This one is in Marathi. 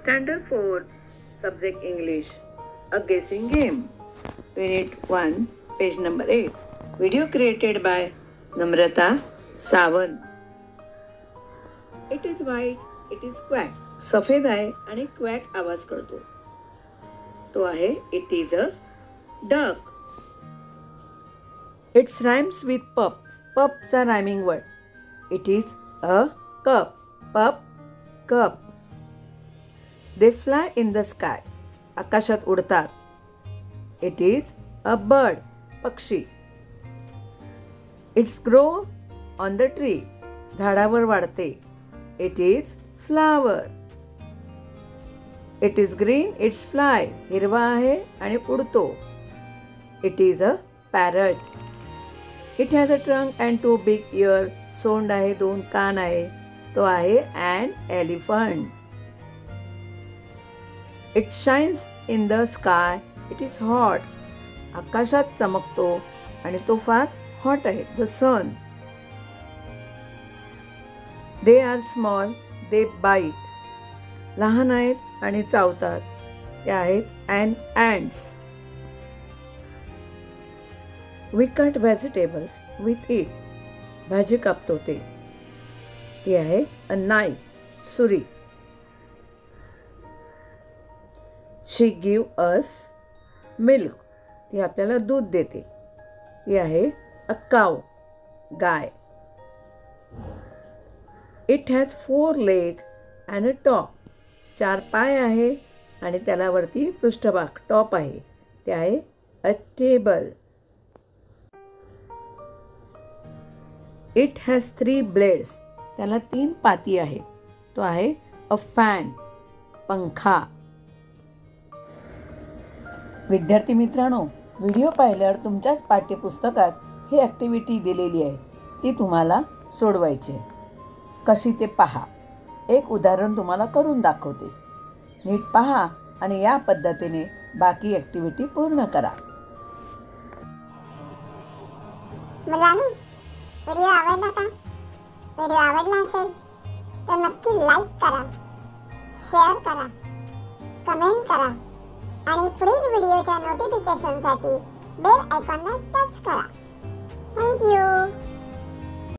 Standard 4, Subject English, a guessing game. Unit 1, page number 8. Video created by Namrata Sawant. It is white, it is quack. सफेद आहे आणि क्वॅक आवाज करतो. तो आहे it is a duck. It's rhymes with pup. पपचा rhyming word. It is a cup. Pup cup. They fly in the sky. आकाशात उडतात. It is a bird. पक्षी. It's grow on the tree. झाडावर वाढते. It is flower. It is green, it's fly. हिरवा आहे आणि उडतो. It is a parrot. It has a trunk and 2 big ear. सोंड आहे, 2 कान आहे. तो आहे and elephant. It shines in the sky. It is hot. आकाशात चमकतो आणि तो फार हॉट आहे. The sun. They are small, they bite. लहान आहेत आणि चावतात. ते आहेत ants. We cut vegetables with it. भाजी कापतो ते. ती आहे अ नाईफ. सुरी. She give us milk. ती आपल्याला दूध देते. ती आहे अ काऊ. गाय. It has 4 leg and a top. 4 पाय आहे आणि त्याला वरती पृष्ठभाग टॉप आहे. ते आहे अ टेबल. It has 3 blades. त्याला 3 पाती आहेत. तो आहे अ फॅन. पंखा. विद्यार्थी मित्रांनो, व्हिडिओ पाहिल्यावर तुमच्याच पाठ्यपुस्तकात ही ॲक्टिव्हिटी दिलेली आहे. ती तुम्हाला सोडवायची आहे. कशी ते पहा. एक उदाहरण तुम्हाला करून दाखवते. नीट पहा आणि या पद्धतीने बाकी ॲक्टिव्हिटी पूर्ण करा. मुलांनो, व्हिडिओ आवडला का? व्हिडिओ आवडला असेल तर नक्की लाईक करा, शेअर करा, कमेंट करा आणि पुढील व्हिडिओच्या नोटिफिकेशनसाठी बेल आयकॉनला टच करा. थँक्यू.